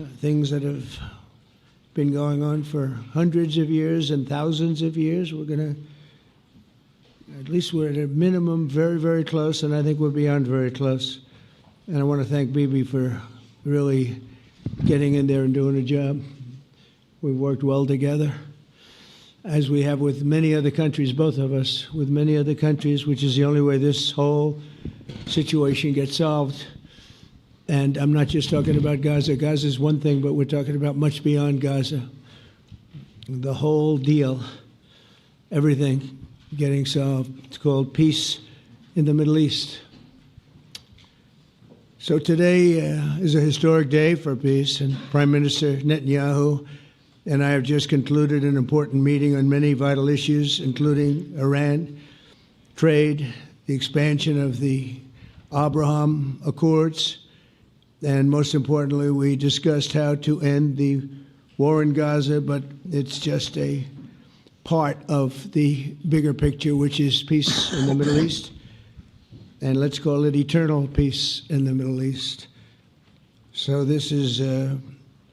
things that have been going on for hundreds of years and thousands of years. We're going to, at least we're at a minimum very, very close, and I think we're beyond very close. And I want to thank Bibi for really getting in there and doing a job. We've worked well together, as we have with many other countries, both of us, with many other countries, which is the only way this whole situation gets solved. And I'm not just talking about Gaza. Gaza is one thing, but we're talking about much beyond Gaza. The whole deal, everything getting solved. It's called peace in the Middle East. So today is a historic day for peace, and Prime Minister Netanyahu and I have just concluded an important meeting on many vital issues, including Iran, trade, the expansion of the Abraham Accords, and most importantly, we discussed how to end the war in Gaza, but it's just a part of the bigger picture, which is peace in the Middle East. And let's call it eternal peace in the Middle East. So this is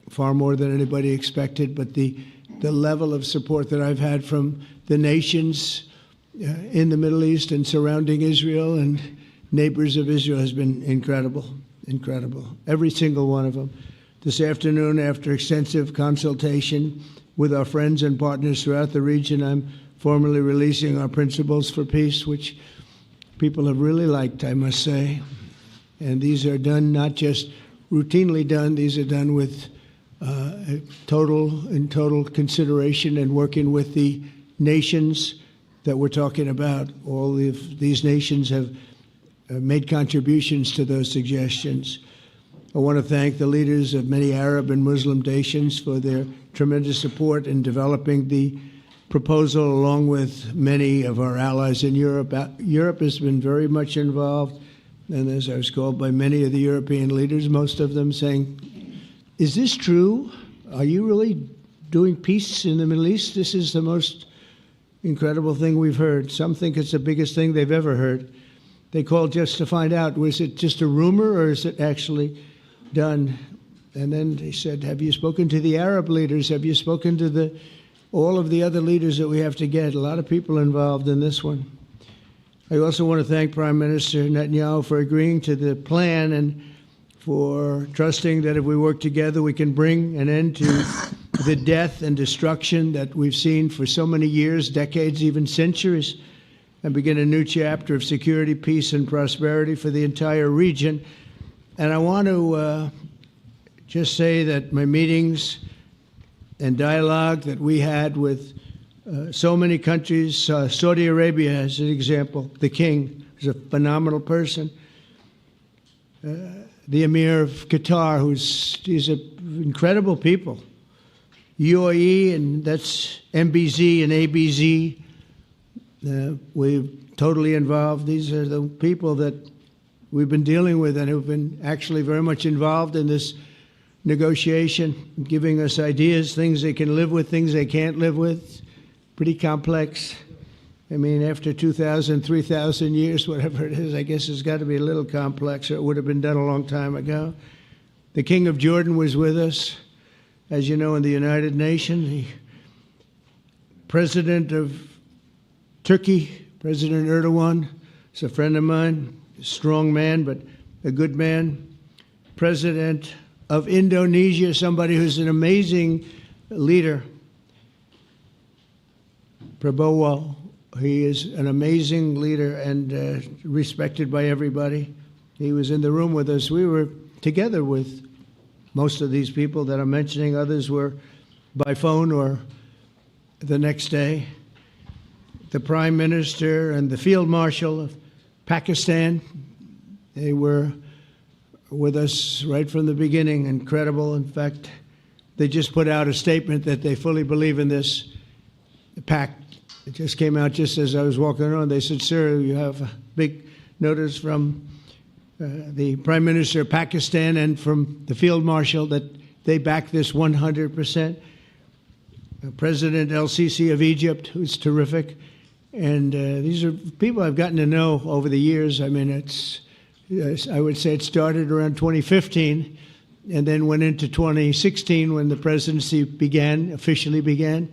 far more than anybody expected, but the level of support that I've had from the nations in the Middle East and surrounding Israel and neighbors of Israel has been incredible, incredible. Every single one of them. This afternoon, after extensive consultation with our friends and partners throughout the region, I'm formally releasing our principles for peace, which people have really liked, I must say. And these are done, not just routinely done, these are done with total consideration and working with the nations that we're talking about. All of these nations have made contributions to those suggestions. I want to thank the leaders of many Arab and Muslim nations for their tremendous support in developing the proposal, along with many of our allies in Europe. Europe has been very much involved, and as I was called by many of the European leaders, most of them saying, is this true? Are you really doing peace in the Middle East? This is the most incredible thing we've heard. Some think it's the biggest thing they've ever heard. They called just to find out, was it just a rumor or is it actually done? And then they said, have you spoken to the Arab leaders? Have you spoken to all of the other leaders that we have to get? A lot of people involved in this one. I also want to thank Prime Minister Netanyahu for agreeing to the plan and for trusting that if we work together, we can bring an end to the death and destruction that we've seen for so many years, decades, even centuries, and begin a new chapter of security, peace, and prosperity for the entire region. And I want to just say that my meetings and dialogue that we had with so many countries, Saudi Arabia as an example, the king is a phenomenal person. The Emir of Qatar, he's incredible people. UAE, and that's MBZ and ABZ. We're totally involved. These are the people that we've been dealing with and who've been actually very much involved in this negotiation, giving us ideas, things they can live with, things they can't live with. Pretty complex. I mean, after 2,000, 3,000 years, whatever it is, I guess it's got to be a little complex, or it would have been done a long time ago. The King of Jordan was with us, as you know, in the United Nations. The President of Turkey, President Erdogan, is a friend of mine, a strong man, but a good man. President of Indonesia, somebody who's an amazing leader, Prabowo. He is an amazing leader and respected by everybody. He was in the room with us. We were together with most of these people that I'm mentioning. Others were by phone or the next day. The Prime Minister and the Field Marshal of Pakistan, they were with us right from the beginning. Incredible. In fact, they just put out a statement that they fully believe in this pact. It just came out just as I was walking around. They said, sir, you have a big notice from the Prime Minister of Pakistan and from the Field Marshal that they back this 100%. President El-Sisi of Egypt, who's terrific. And these are people I've gotten to know over the years. I mean, I would say it started around 2015 and then went into 2016 when the presidency officially began.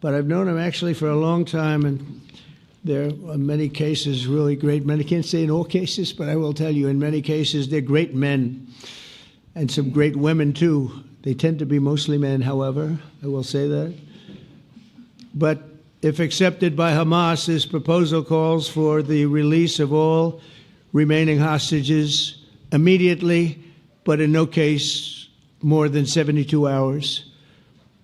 But I've known him actually for a long time, and there are many cases, really great men. I can't say in all cases, but I will tell you, in many cases, they're great men, and some great women too. They tend to be mostly men, however, I will say that. But if accepted by Hamas, this proposal calls for the release of all remaining hostages immediately, but in no case more than 72 hours.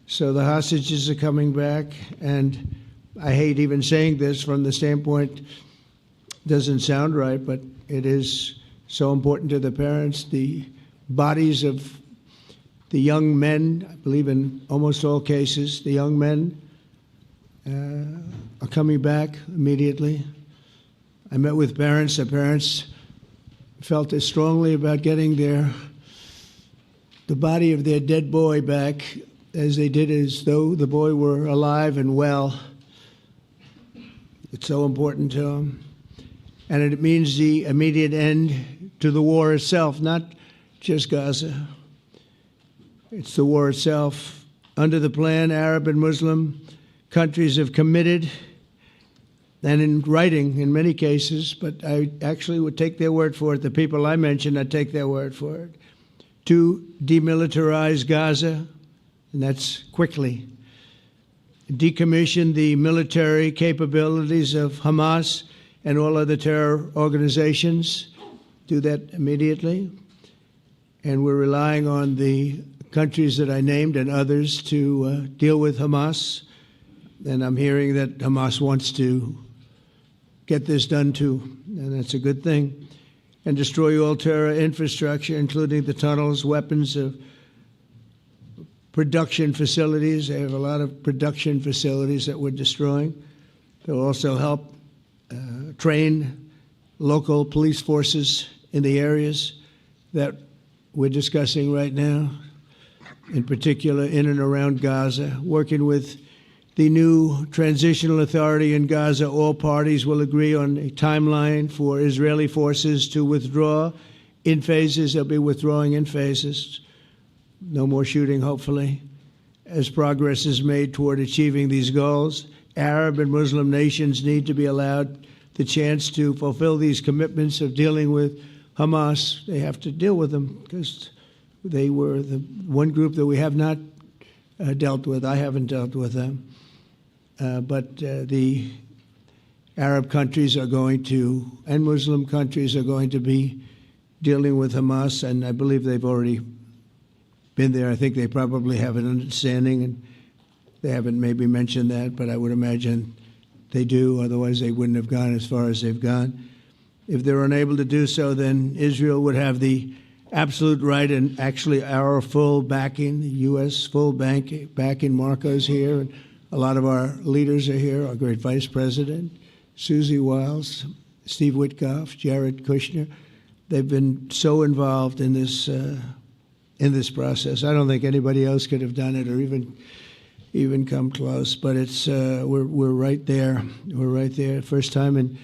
So the hostages are coming back, and I hate even saying this from the standpoint, doesn't sound right, but it is so important to the parents. The bodies of the young men, I believe in almost all cases, the young men are coming back immediately. I met with parents. The parents felt as strongly about getting the body of their dead boy back as they did as though the boy were alive and well. It's so important to them. And it means the immediate end to the war itself, not just Gaza. It's the war itself. Under the plan, Arab and Muslim countries have committed, and in writing in many cases, but I actually would take their word for it. The people I mentioned, I'd take their word for it, to demilitarize Gaza, and that's quickly. Decommission the military capabilities of Hamas and all other terror organizations. Do that immediately. And we're relying on the countries that I named and others to deal with Hamas. And I'm hearing that Hamas wants to get this done too, and that's a good thing. And destroy all terror infrastructure, including the tunnels, weapons of production facilities. They have a lot of production facilities that we're destroying. They'll also help train local police forces in the areas that we're discussing right now, in particular in and around Gaza, working with the new transitional authority in Gaza. All parties will agree on a timeline for Israeli forces to withdraw in phases. They'll be withdrawing in phases. No more shooting, hopefully. As progress is made toward achieving these goals, Arab and Muslim nations need to be allowed the chance to fulfill these commitments of dealing with Hamas. They have to deal with them because they were the one group that we have not dealt with. I haven't dealt with them. But the Arab countries are going to, and Muslim countries are going to be dealing with Hamas, and I believe they've already been there. I think they probably have an understanding, and they haven't maybe mentioned that, but I would imagine they do. Otherwise, they wouldn't have gone as far as they've gone. If they're unable to do so, then Israel would have the absolute right and actually our full backing, the U.S. full backing. Marco's here, and a lot of our leaders are here, our great Vice President, Susie Wiles, Steve Witkoff, Jared Kushner. They've been so involved in this process. I don't think anybody else could have done it or even come close. But it's we're right there. We're right there. First time in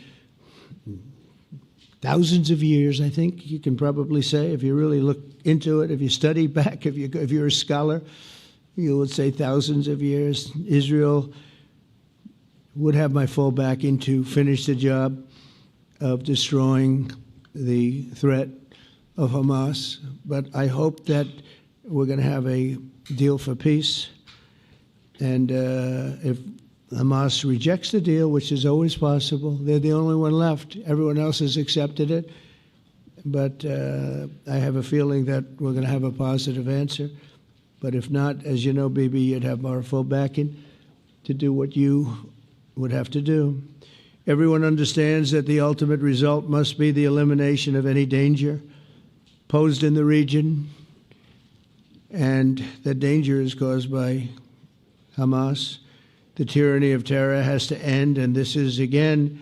thousands of years, I think you can probably say, if you really look into it, if you study back, if you're a scholar, you would say thousands of years. Israel would have my full backing to finish the job of destroying the threat of Hamas. But I hope that we're going to have a deal for peace. And if Hamas rejects the deal, which is always possible, they're the only one left. Everyone else has accepted it. But I have a feeling that we're going to have a positive answer. But if not, as you know, Bibi, you'd have our full backing to do what you would have to do. Everyone understands that the ultimate result must be the elimination of any danger posed in the region, and that danger is caused by Hamas. The tyranny of terror has to end, and this is, again,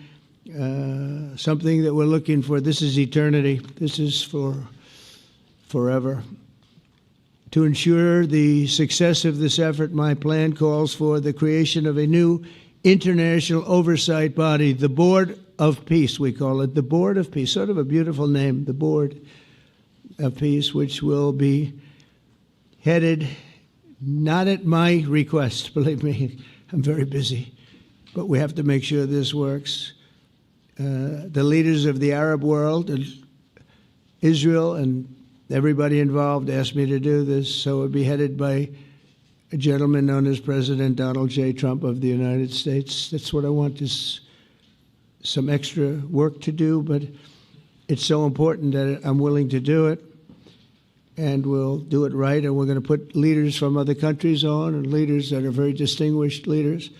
something that we're looking for. This is eternity. This is for forever. To ensure the success of this effort, my plan calls for the creation of a new international oversight body, the Board of Peace, we call it, the Board of Peace, sort of a beautiful name, the Board of Peace, which will be headed, not at my request, believe me, I'm very busy, but we have to make sure this works. The leaders of the Arab world and Israel and everybody involved asked me to do this, so it would be headed by a gentleman known as President Donald J. Trump of the United States. That's what I want, is some extra work to do, but it's so important that I'm willing to do it, and we'll do it right, and we're going to put leaders from other countries on, and leaders that are very distinguished leaders,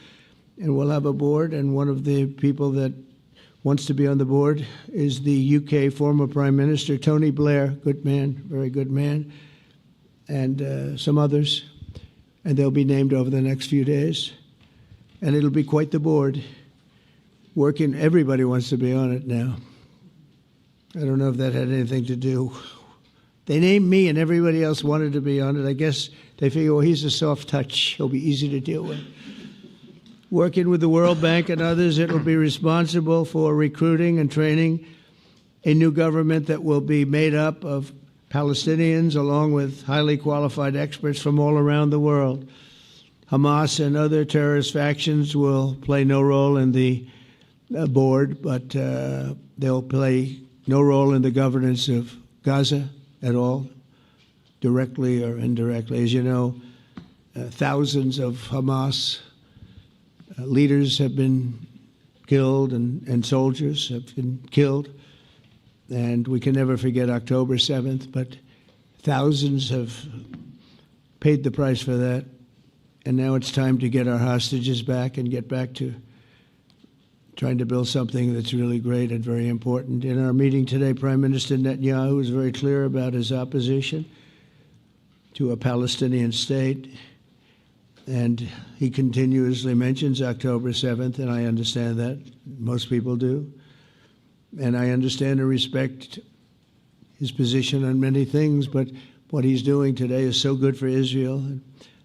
and we'll have a board, and one of the people that wants to be on the board is the UK former Prime Minister, Tony Blair, good man, very good man, and some others, and they'll be named over the next few days, and it'll be quite the board. Working, everybody wants to be on it now. I don't know if that had anything to do. They named me and everybody else wanted to be on it. I guess they figure, well, he's a soft touch. He'll be easy to deal with. Working with the World Bank and others, it will be responsible for recruiting and training a new government that will be made up of Palestinians along with highly qualified experts from all around the world. Hamas and other terrorist factions will play no role in the board, but they'll play no role in the governance of Gaza at all, directly or indirectly. As you know, thousands of Hamas leaders have been killed and soldiers have been killed. And we can never forget October 7th, but thousands have paid the price for that. And now it's time to get our hostages back and get back to trying to build something that's really great and very important. In our meeting today, Prime Minister Netanyahu was very clear about his opposition to a Palestinian state. And he continuously mentions October 7th, and I understand that. Most people do. And I understand and respect his position on many things, but what he's doing today is so good for Israel.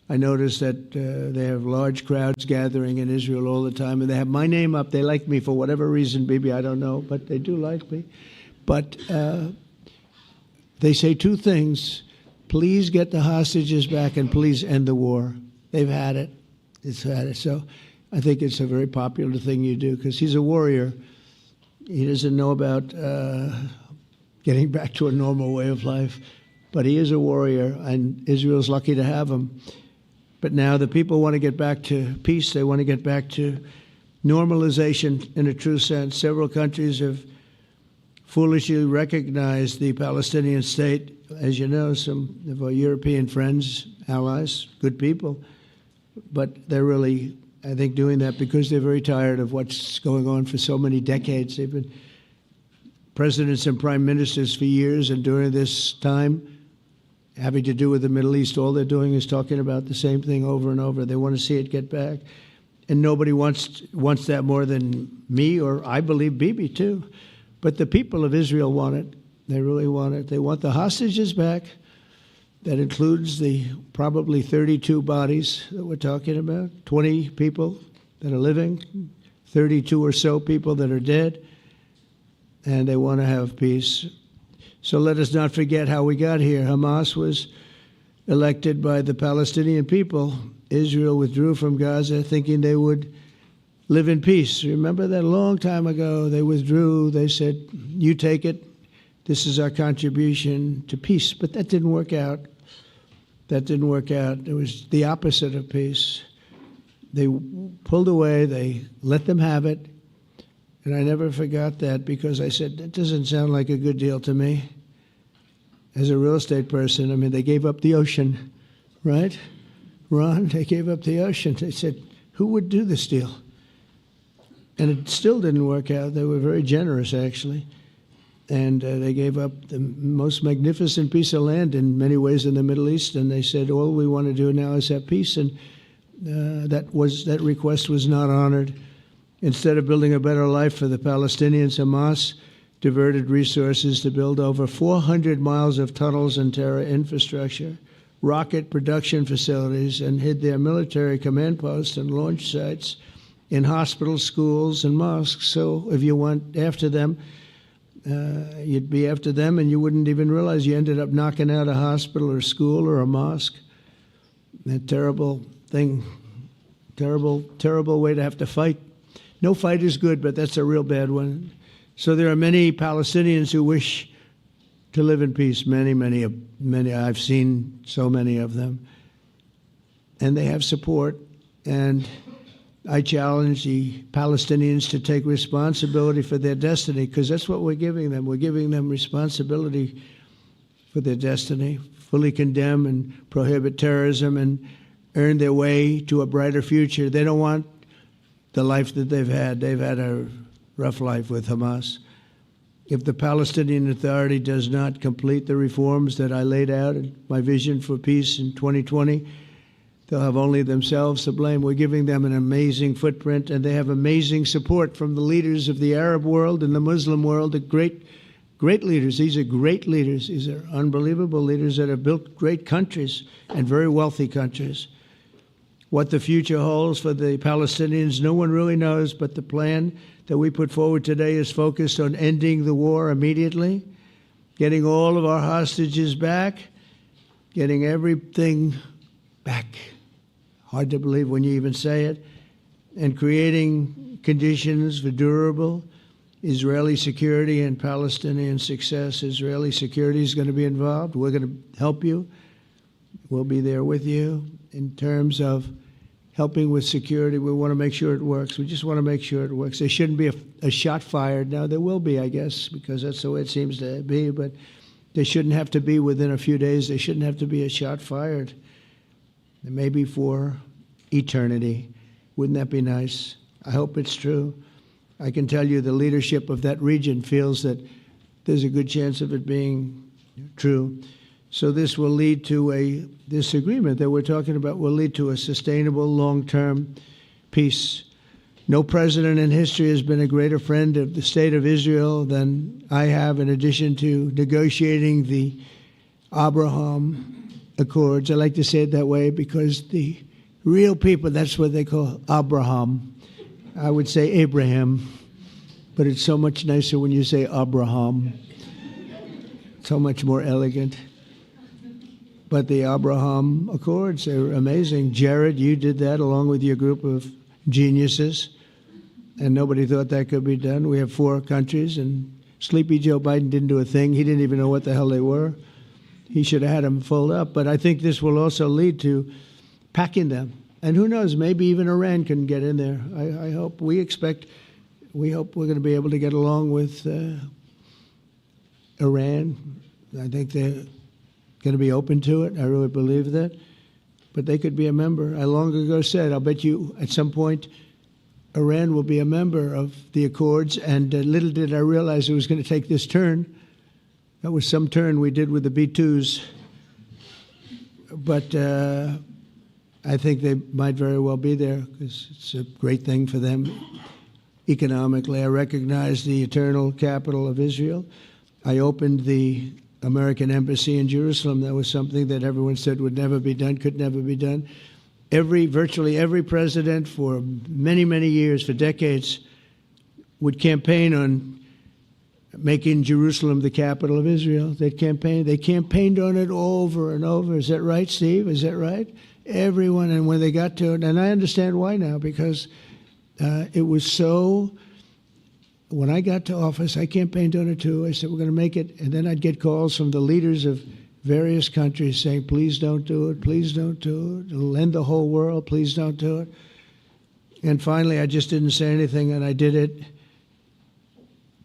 I notice that they have large crowds gathering in Israel all the time, and they have my name up. They like me for whatever reason, maybe I don't know, but they do like me. But they say two things: please get the hostages back and please end the war. They've had it. It's had it. So I think it's a very popular thing you do, because he's a warrior. He doesn't know about getting back to a normal way of life, but he is a warrior, and Israel's lucky to have him. But now the people want to get back to peace. They want to get back to normalization in a true sense. Several countries have foolishly recognized the Palestinian state. As you know, some of our European friends, allies, good people, but they're really, I think, doing that because they're very tired of what's going on for so many decades. They've been presidents and prime ministers for years, and during this time, having to do with the Middle East, all they're doing is talking about the same thing over and over. They want to see it get back. And nobody wants that more than me, or I believe Bibi too. But the people of Israel want it. They really want it. They want the hostages back. That includes the probably 32 bodies that we're talking about, 20 people that are living, 32 or so people that are dead, and they want to have peace. So let us not forget how we got here. Hamas was elected by the Palestinian people. Israel withdrew from Gaza thinking they would live in peace. Remember that a long time ago? They withdrew. They said, you take it. This is our contribution to peace. But that didn't work out. That didn't work out. It was the opposite of peace. They pulled away. They let them have it. And I never forgot that, because I said, that doesn't sound like a good deal to me. As a real estate person, I mean, they gave up the ocean, right? Ron, they gave up the ocean. They said, who would do this deal? And it still didn't work out. They were very generous, actually. And they gave up the most magnificent piece of land in many ways in the Middle East. And they said, all we want to do now is have peace. And that request was not honored. Instead of building a better life for the Palestinians, Hamas diverted resources to build over 400 miles of tunnels and terror infrastructure, rocket production facilities, and hid their military command posts and launch sites in hospitals, schools, and mosques. So if you went after them, you'd be after them, and you wouldn't even realize you ended up knocking out a hospital or school or a mosque. That terrible thing, terrible way to have to fight. No fight is good, but that's a real bad one. So there are many Palestinians who wish to live in peace. Many. I've seen so many of them. And they have support. And I challenge the Palestinians to take responsibility for their destiny, because that's what we're giving them. We're giving them responsibility for their destiny, fully condemn and prohibit terrorism and earn their way to a brighter future. They don't want the life that they've had. They've had a rough life with Hamas. If the Palestinian Authority does not complete the reforms that I laid out in my vision for peace in 2020, they'll have only themselves to blame. We're giving them an amazing footprint, and they have amazing support from the leaders of the Arab world and the Muslim world, the great leaders. These are great leaders. These are unbelievable leaders that have built great countries and very wealthy countries. What the future holds for the Palestinians, no one really knows, but the plan that we put forward today is focused on ending the war immediately, getting all of our hostages back, getting everything back. Hard to believe when you even say it, and creating conditions for durable Israeli security and Palestinian success. Israeli security is going to be involved. We're going to help you. We'll be there with you in terms of helping with security. We want to make sure it works. We just want to make sure it works. There shouldn't be a shot fired. Now, there will be, I guess, because that's the way it seems to be, but there shouldn't have to be within a few days. There shouldn't have to be a shot fired. Maybe for eternity. Wouldn't that be nice? I hope it's true. I can tell you the leadership of that region feels that there's a good chance of it being true. So this will lead to this agreement that we're talking about will lead to a sustainable long-term peace. No president in history has been a greater friend of the state of Israel than I have, in addition to negotiating the Abraham Accords. I like to say it that way because the real people, that's what they call Abraham. I would say Abraham, but it's so much nicer when you say Abraham. So much more elegant. But the Abraham Accords are amazing. Jared, you did that along with your group of geniuses, and nobody thought that could be done. We have 4 countries, and Sleepy Joe Biden didn't do a thing. He didn't even know what the hell they were. He should have had them fold up. But I think this will also lead to packing them. And who knows, maybe even Iran can get in there. I hope, we hope we're going to be able to get along with Iran. I think they're going to be open to it. I really believe that. But they could be a member. I long ago said, I'll bet you at some point Iran will be a member of the Accords. And little did I realize it was going to take this turn. That was some turn we did with the B-2s. But I think they might very well be there because it's a great thing for them economically. I recognize the eternal capital of Israel. I opened the American embassy in Jerusalem. That was something that everyone said would never be done, could never be done. Virtually every president for many, many years, for decades, would campaign on making Jerusalem the capital of Israel. They campaigned on it over and over. Is that right, Steve? Is that right? Everyone, and when they got to it, and I understand why now, because it was so, when I got to office, I campaigned on it too. I said, we're going to make it, and then I'd get calls from the leaders of various countries saying, please don't do it, please don't do it. It'll end the whole world, please don't do it. And finally, I just didn't say anything, and I did it.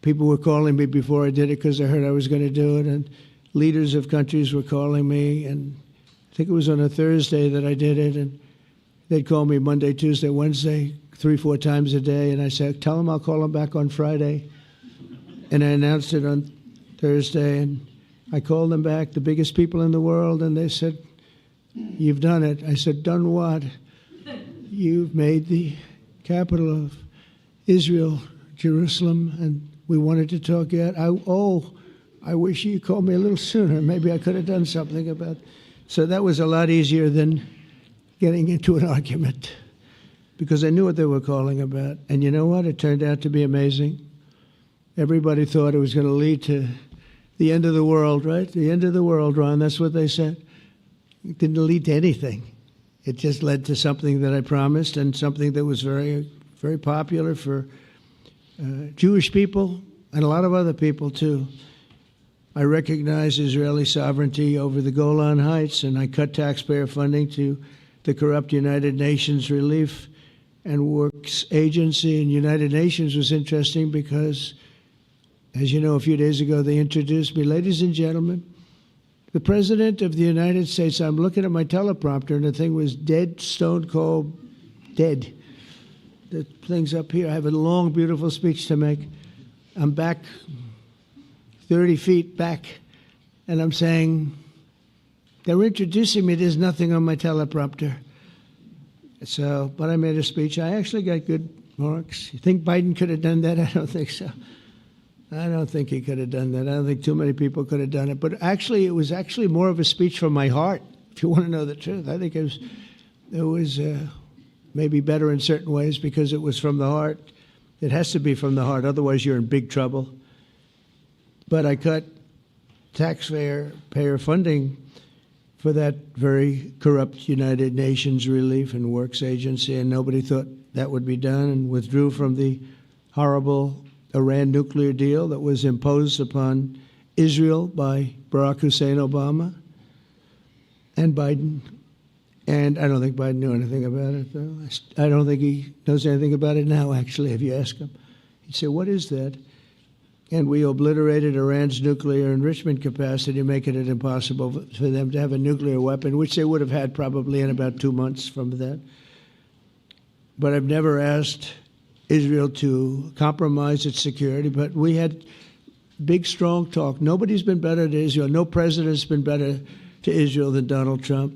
People were calling me before I did it because they heard I was going to do it, and leaders of countries were calling me, and I think it was on a Thursday that I did it, and they'd call me Monday, Tuesday, Wednesday, 3-4 times a day, and I said, tell them I'll call them back on Friday. And I announced it on Thursday, and I called them back, the biggest people in the world, and they said, you've done it. I said, done what? You've made the capital of Israel, Jerusalem, and we wanted to talk yet. I wish you called me a little sooner. Maybe I could have done something about it. So that was a lot easier than getting into an argument because I knew what they were calling about. And you know what? It turned out to be amazing. Everybody thought it was going to lead to the end of the world, right? The end of the world, Ron. That's what they said. It didn't lead to anything. it just led to something that I promised and something that was very, very popular for Jewish people and a lot of other people, too. I recognize Israeli sovereignty over the Golan Heights, and I cut taxpayer funding to the corrupt United Nations Relief and Works Agency. And United Nations was interesting because, as you know, a few days ago they introduced me. Ladies and gentlemen, the President of the United States, I'm looking at my teleprompter, and the thing was dead, stone cold, dead. The thing's up here. I have a long, beautiful speech to make. I'm back 30 feet back, and I'm saying, they're introducing me. There's nothing on my teleprompter. So, but I made a speech. I actually got good marks. You think Biden could have done that? I don't think so. I don't think he could have done that. I don't think too many people could have done it. But actually, it was actually more of a speech from my heart, if you want to know the truth. I think it was maybe better in certain ways because it was from the heart. It has to be from the heart. Otherwise, you're in big trouble. But I cut taxpayer funding for that very corrupt United Nations Relief and Works Agency, and nobody thought that would be done, and withdrew from the horrible Iran nuclear deal that was imposed upon Israel by Barack Hussein Obama and Biden. And I don't think Biden knew anything about it, though. I don't think he knows anything about it now, actually, if you ask him. He'd say, what is that? And we obliterated Iran's nuclear enrichment capacity, making it impossible for them to have a nuclear weapon, which they would have had probably in about 2 months from that. But I've never asked Israel to compromise its security, but we had big, strong talk. Nobody's been better to Israel. No president's been better to Israel than Donald Trump.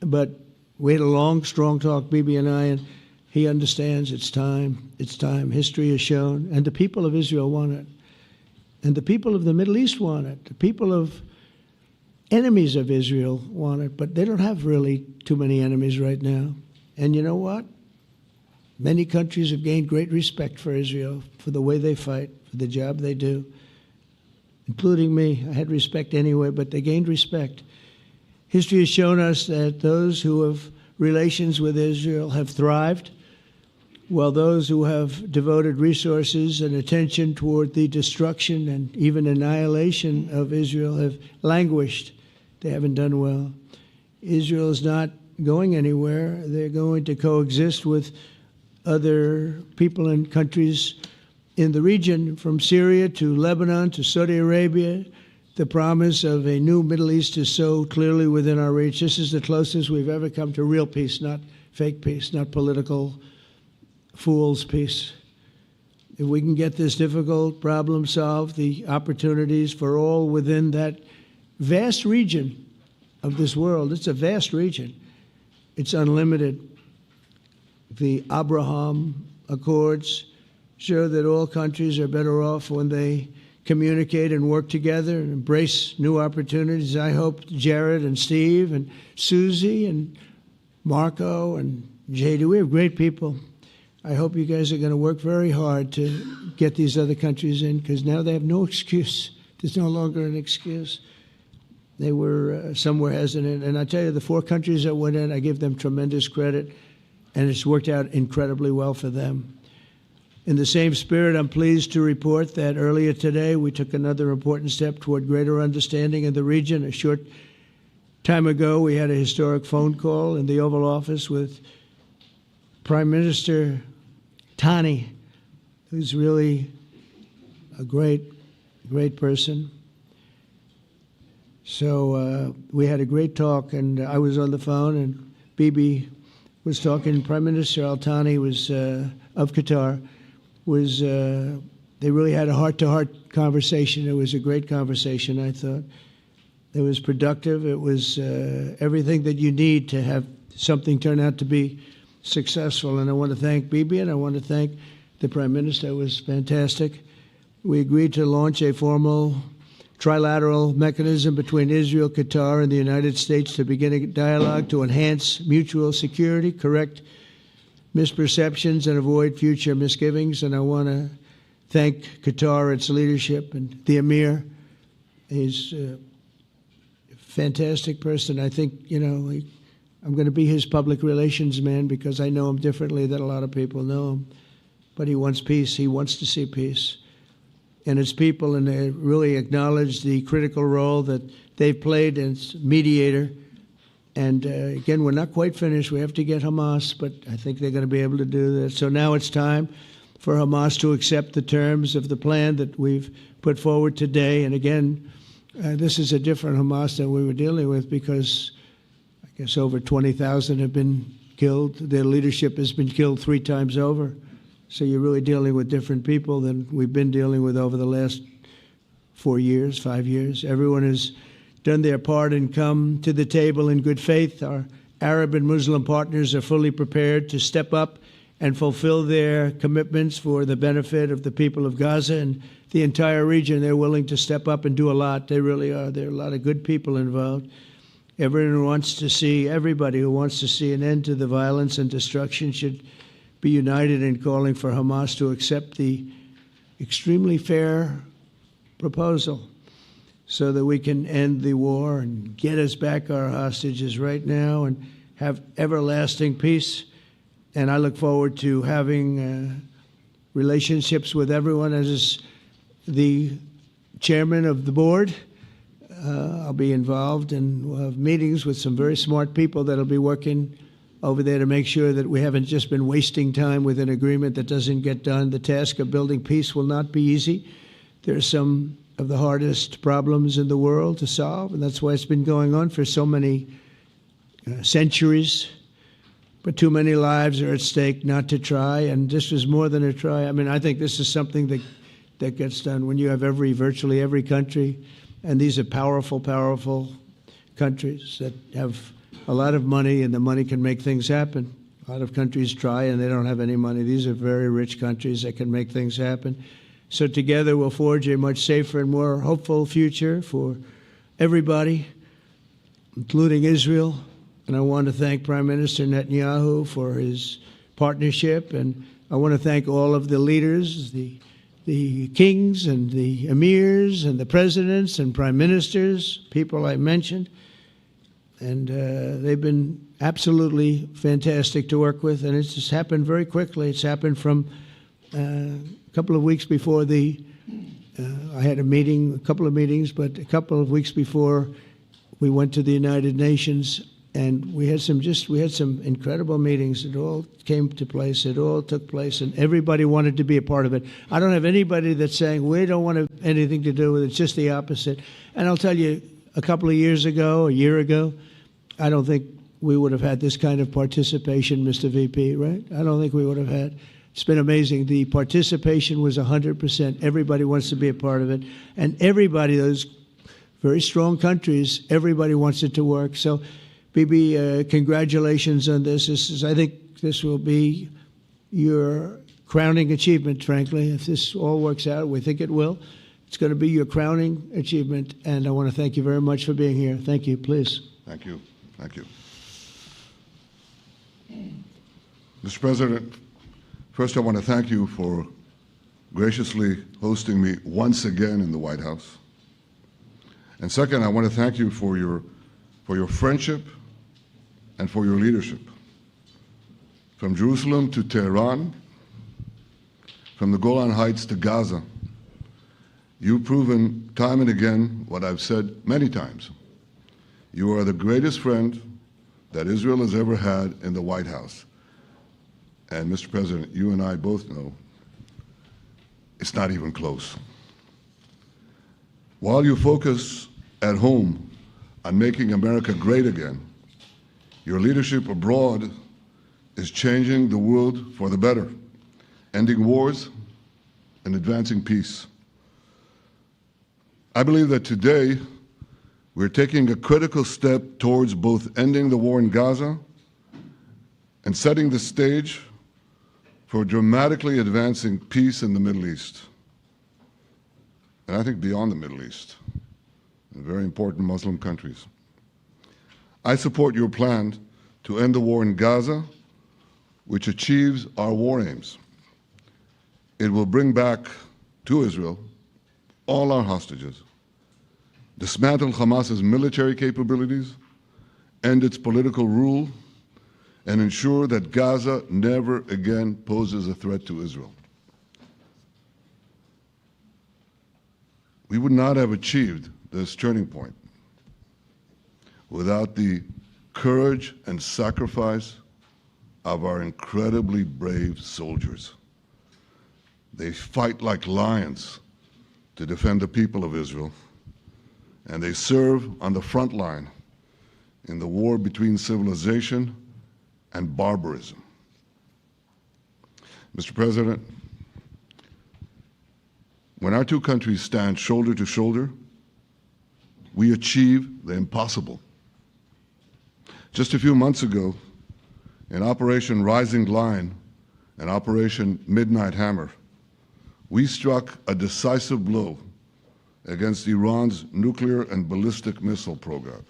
But we had a long, strong talk, Bibi and I, and he understands it's time. It's time. History has shown, and the people of Israel want it. And the people of the Middle East want it. The people of enemies of Israel want it, but they don't have really too many enemies right now. And you know what? Many countries have gained great respect for Israel, for the way they fight, for the job they do, including me. I had respect anyway, but they gained respect. History has shown us that those who have relations with Israel have thrived, while those who have devoted resources and attention toward the destruction and even annihilation of Israel have languished. They haven't done well. Israel is not going anywhere. They're going to coexist with other people and countries in the region, from Syria to Lebanon to Saudi Arabia. The promise of a new Middle East is so clearly within our reach. This is the closest we've ever come to real peace, not fake peace, not political fool's peace. If we can get this difficult problem solved, the opportunities for all within that vast region of this world, it's a vast region, it's unlimited. The Abraham Accords show that all countries are better off when they communicate and work together and embrace new opportunities. I hope Jared and Steve and Susie and Marco and JD, we have great people. I hope you guys are going to work very hard to get these other countries in, because now they have no excuse. There's no longer an excuse. They were somewhere hesitant. And I tell you, the 4 countries that went in, I give them tremendous credit, and it's worked out incredibly well for them. In the same spirit, I'm pleased to report that earlier today we took another important step toward greater understanding in the region. A short time ago, we had a historic phone call in the Oval Office with Prime Minister Tani, who's really a great person. So we had a great talk, and I was on the phone, and Bibi was talking. Prime Minister Al-Thani was of Qatar. They really had a heart-to-heart conversation. It was a great conversation, I thought. It was productive. It was everything that you need to have something turn out to be successful. And I want to thank Bibi, and I want to thank the Prime Minister. It was fantastic. We agreed to launch a formal trilateral mechanism between Israel, Qatar, and the United States to begin a dialogue to enhance mutual security, correct misperceptions, and avoid future misgivings. And I want to thank Qatar, its leadership, and the Emir. He's a fantastic person. I think, I'm going to be his public relations man because I know him differently than a lot of people know him. But he wants peace. He wants to see peace. And his people, and they really acknowledge the critical role that they've played as mediator. And again, we're not quite finished. We have to get Hamas, but I think they're going to be able to do that. So now it's time for Hamas to accept the terms of the plan that we've put forward today. And again, this is a different Hamas than we were dealing with because I guess over 20,000 have been killed. Their leadership has been killed 3 times over. So you're really dealing with different people than we've been dealing with over the last 4 years, 5 years. Everyone has done their part and come to the table in good faith. Our Arab and Muslim partners are fully prepared to step up and fulfill their commitments for the benefit of the people of Gaza and the entire region. They're willing to step up and do a lot. They really are. There are a lot of good people involved. Everybody who wants to see an end to the violence and destruction should be united in calling for Hamas to accept the extremely fair proposal so that we can end the war and get us back our hostages right now and have everlasting peace. And I look forward to having relationships with everyone. As the chairman of the board, I'll be involved, and we'll have meetings with some very smart people that'll be working over there to make sure that we haven't just been wasting time with an agreement that doesn't get done. The task of building peace will not be easy. There are some of the hardest problems in the world to solve, and that's why it's been going on for so many centuries. But too many lives are at stake not to try, and this is more than a try. I mean, I think this is something that gets done when you have virtually every country, and these are powerful, powerful countries that have a lot of money, and the money can make things happen. A lot of countries try, and they don't have any money. These are very rich countries that can make things happen. So together we'll forge a much safer and more hopeful future for everybody, including Israel. And I want to thank Prime Minister Netanyahu for his partnership. And I want to thank all of the leaders, the kings and the emirs and the presidents and prime ministers, people I mentioned. And they've been absolutely fantastic to work with. And it's just happened very quickly. It's happened from a couple of weeks before I had a couple of meetings, but a couple of weeks before we went to the United Nations, and we had some incredible meetings. It all came to place. It all took place, and everybody wanted to be a part of it. I don't have anybody that's saying we don't want anything to do with it. It's just the opposite. And I'll tell you, a couple of years ago, a year ago, I don't think we would have had this kind of participation, Mr. VP, right? I don't think we would have had. It's been amazing. The participation was 100%. Everybody wants to be a part of it. And everybody, those very strong countries, everybody wants it to work. So, Bibi, congratulations on this. I think this will be your crowning achievement, frankly. If this all works out, we think it will. It's going to be your crowning achievement. And I want to thank you very much for being here. Thank you. Please. Thank you. Thank you. Mr. President, first I want to thank you for graciously hosting me once again in the White House. And second, I want to thank you for your friendship and for your leadership. From Jerusalem to Tehran, from the Golan Heights to Gaza, you've proven time and again what I've said many times. You are the greatest friend that Israel has ever had in the White House. And Mr. President, you and I both know it's not even close. While you focus at home on making America great again, your leadership abroad is changing the world for the better, ending wars and advancing peace. I believe that today we're taking a critical step towards both ending the war in Gaza and setting the stage for dramatically advancing peace in the Middle East, and I think beyond the Middle East, in very important Muslim countries. I support your plan to end the war in Gaza, which achieves our war aims. It will bring back to Israel all our hostages, dismantle Hamas's military capabilities, end its political rule, and ensure that Gaza never again poses a threat to Israel. We would not have achieved this turning point without the courage and sacrifice of our incredibly brave soldiers. They fight like lions to defend the people of Israel, and they serve on the front line in the war between civilization and barbarism. Mr. President, when our two countries stand shoulder to shoulder, we achieve the impossible. Just a few months ago, in Operation Rising Lion and Operation Midnight Hammer, we struck a decisive blow against Iran's nuclear and ballistic missile program.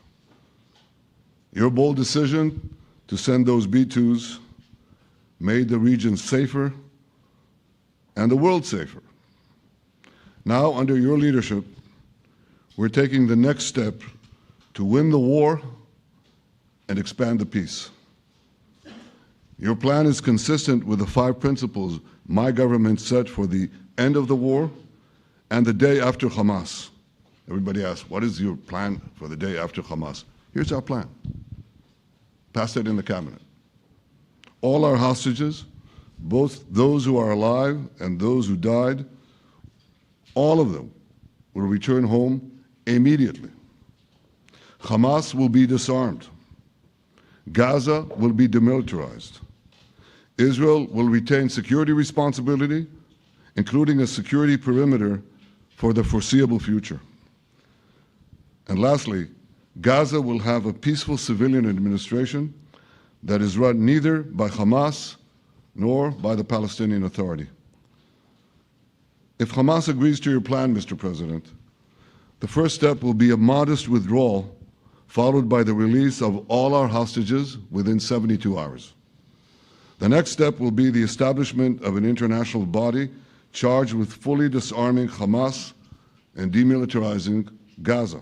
Your bold decision to send those B-2s made the region safer and the world safer. Now, under your leadership, we're taking the next step to win the war and expand the peace. Your plan is consistent with the 5 principles my government set for the end of the war and the day after Hamas. Everybody asks, what is your plan for the day after Hamas? Here's our plan. Passed it in the cabinet. All our hostages, both those who are alive and those who died, all of them will return home immediately. Hamas will be disarmed. Gaza will be demilitarized. Israel will retain security responsibility, including a security perimeter for the foreseeable future. And lastly, Gaza will have a peaceful civilian administration that is run neither by Hamas nor by the Palestinian Authority. If Hamas agrees to your plan, Mr. President, the first step will be a modest withdrawal, followed by the release of all our hostages within 72 hours. The next step will be the establishment of an international body charged with fully disarming Hamas and demilitarizing Gaza.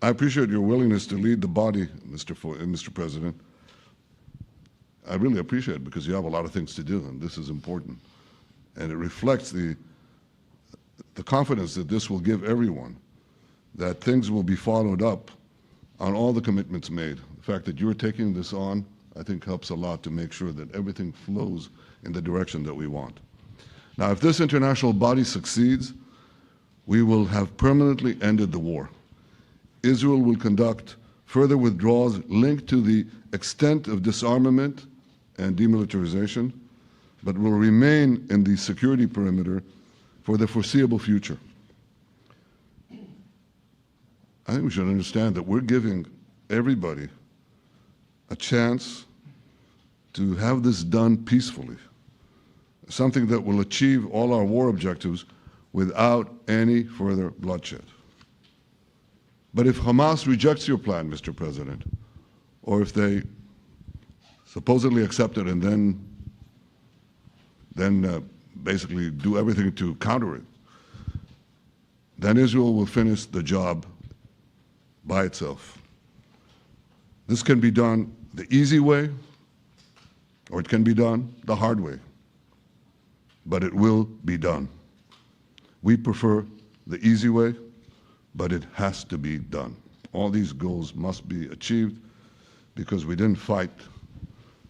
I appreciate your willingness to lead the body, Mr. President. I really appreciate it because you have a lot of things to do, and this is important. And it reflects the confidence that this will give everyone, that things will be followed up on all the commitments made. The fact that you're taking this on, I think, helps a lot to make sure that everything flows in the direction that we want. Now, if this international body succeeds, we will have permanently ended the war. Israel will conduct further withdrawals linked to the extent of disarmament and demilitarization, but will remain in the security perimeter for the foreseeable future. I think we should understand that we're giving everybody a chance to have this done peacefully, something that will achieve all our war objectives without any further bloodshed. But if Hamas rejects your plan, Mr. President, or if they supposedly accept it and then basically do everything to counter it, then Israel will finish the job by itself. This can be done the easy way, or it can be done the hard way, but it will be done. We prefer the easy way, but it has to be done. All these goals must be achieved because we didn't fight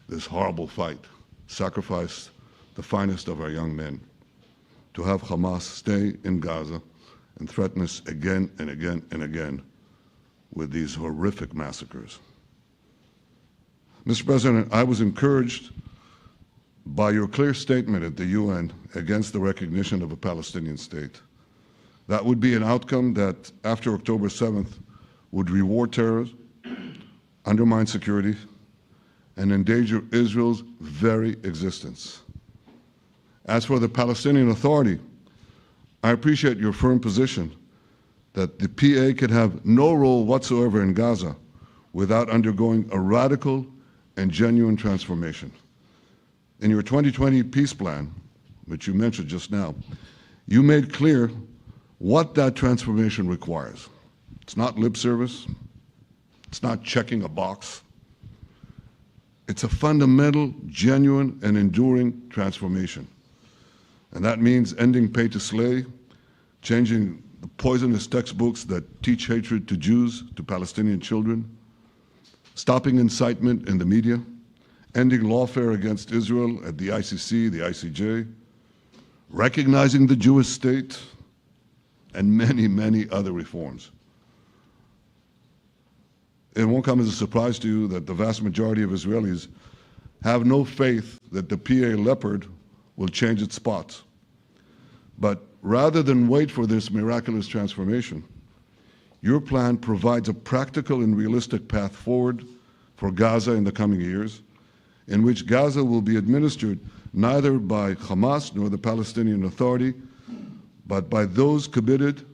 this horrible fight, sacrifice the finest of our young men to have Hamas stay in Gaza and threaten us again and again and again with these horrific massacres. Mr. President, I was encouraged by your clear statement at the UN against the recognition of a Palestinian state. That would be an outcome that, after October 7th, would reward terrorism, undermine security, and endanger Israel's very existence. As for the Palestinian Authority, I appreciate your firm position that the PA could have no role whatsoever in Gaza without undergoing a radical and genuine transformation. In your 2020 peace plan, which you mentioned just now, you made clear what that transformation requires. It's not lip service. It's not checking a box. It's a fundamental, genuine, and enduring transformation. And that means ending pay to slay, changing the poisonous textbooks that teach hatred to Jews, to Palestinian children, stopping incitement in the media, ending lawfare against Israel at the ICC, the ICJ, recognizing the Jewish state, and many, many other reforms. It won't come as a surprise to you that the vast majority of Israelis have no faith that the PA Leopard will change its spots. But rather than wait for this miraculous transformation, your plan provides a practical and realistic path forward for Gaza in the coming years, in which Gaza will be administered neither by Hamas nor the Palestinian Authority, but by those committed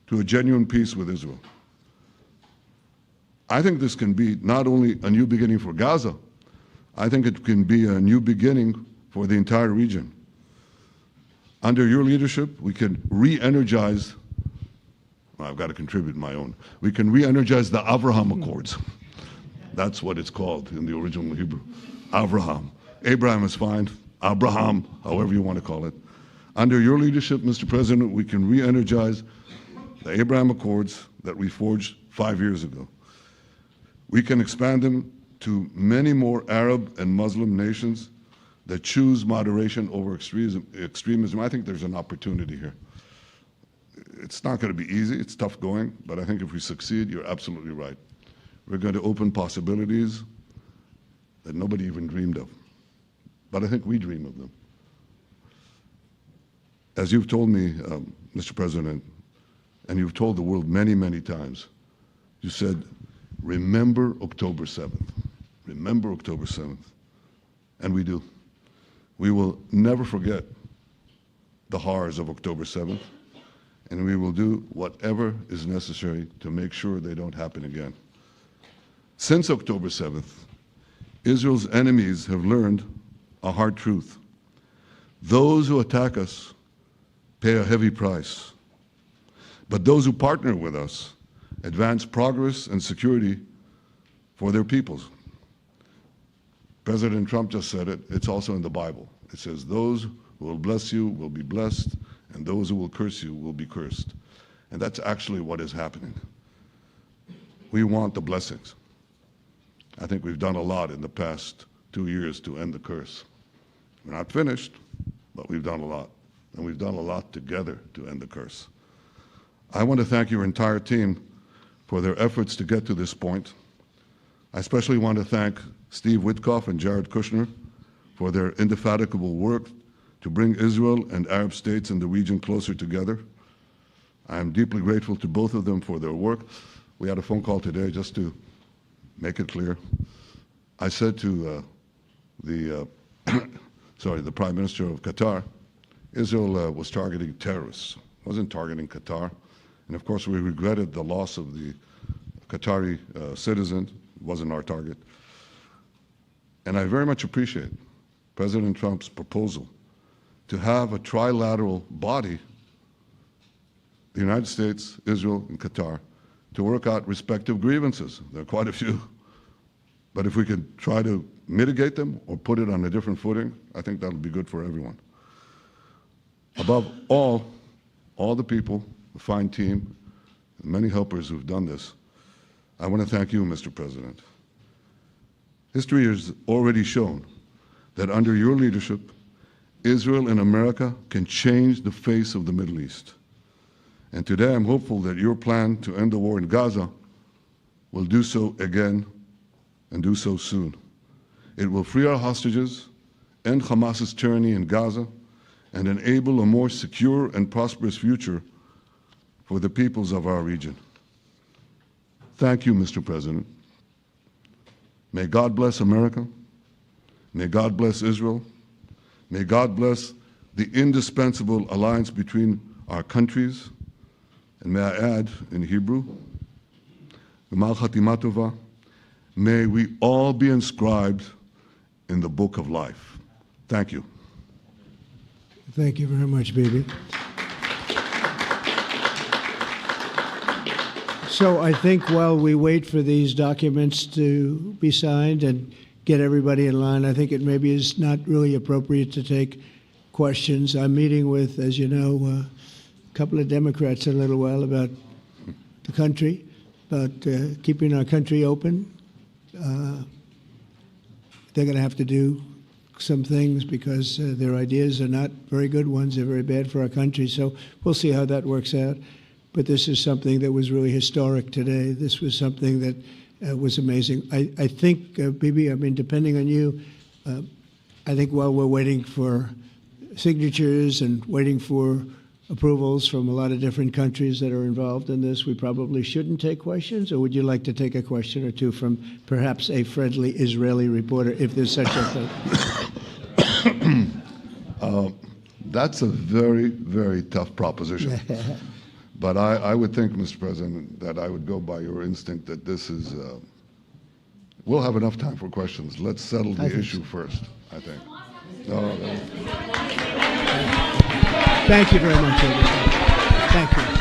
to a genuine peace with Israel. I think this can be not only a new beginning for Gaza, I think it can be a new beginning for the entire region. Under your leadership, we can re-energize, well, I've got to contribute my own, we can re-energize the Abraham Accords. That's what it's called in the original Hebrew, Abraham. Abraham is fine, Abraham, however you want to call it. Under your leadership, Mr. President, we can re-energize the Abraham Accords that we forged 5 years ago. We can expand them to many more Arab and Muslim nations that choose moderation over extremism. I think there's an opportunity here. It's not going to be easy, it's tough going, but I think if we succeed, you're absolutely right. We're going to open possibilities that nobody even dreamed of. But I think we dream of them. As you've told me, Mr. President, and you've told the world many, many times, you said, remember October 7th. Remember October 7th. And we do. We will never forget the horrors of October 7th, and we will do whatever is necessary to make sure they don't happen again. Since October 7th, Israel's enemies have learned a hard truth. Those who attack us pay a heavy price, but those who partner with us advance progress and security for their peoples. President Trump just said it. It's also in the Bible. It says, those who will bless you will be blessed, and those who will curse you will be cursed. And that's actually what is happening. We want the blessings. I think we've done a lot in the past 2 years to end the curse. We're not finished, but we've done a lot. And we've done a lot together to end the curse. I want to thank your entire team for their efforts to get to this point. I especially want to thank Steve Witkoff and Jared Kushner for their indefatigable work to bring Israel and Arab states in the region closer together. I am deeply grateful to both of them for their work. We had a phone call today just to make it clear. I said to the Prime Minister of Qatar, Israel was targeting terrorists, wasn't targeting Qatar. And of course, we regretted the loss of the Qatari citizen. It wasn't our target. And I very much appreciate President Trump's proposal to have a trilateral body, the United States, Israel, and Qatar, to work out respective grievances. There are quite a few. But if we could try to mitigate them or put it on a different footing, I think that'll be good for everyone. Above all the people, the fine team, and many helpers who've done this, I want to thank you, Mr. President. History has already shown that under your leadership, Israel and America can change the face of the Middle East. And today I'm hopeful that your plan to end the war in Gaza will do so again and do so soon. It will free our hostages, end Hamas's tyranny in Gaza, and enable a more secure and prosperous future for the peoples of our region. Thank you, Mr. President. May God bless America. May God bless Israel. May God bless the indispensable alliance between our countries. And may I add in Hebrew, G'mal Chatima Tova, may we all be inscribed in the book of life. Thank you. Thank you very much, Bibi. So I think while we wait for these documents to be signed and get everybody in line, I think it maybe is not really appropriate to take questions. I'm meeting with, as you know, a couple of Democrats in a little while about the country, about keeping our country open. They're going to have to do some things because their ideas are not very good ones. They're very bad for our country. So we'll see how that works out. But this is something that was really historic today. This was something that was amazing. I think, Bibi, I mean, depending on you, I think while we're waiting for signatures and waiting for approvals from a lot of different countries that are involved in this, we probably shouldn't take questions? Or would you like to take a question or two from perhaps a friendly Israeli reporter, if there's such a thing? That's a very, very tough proposition. But I would think, Mr. President, that I would go by your instinct that this is, we'll have enough time for questions. Let's settle the issue first, I think. No. Thank you very much, everybody. Thank you.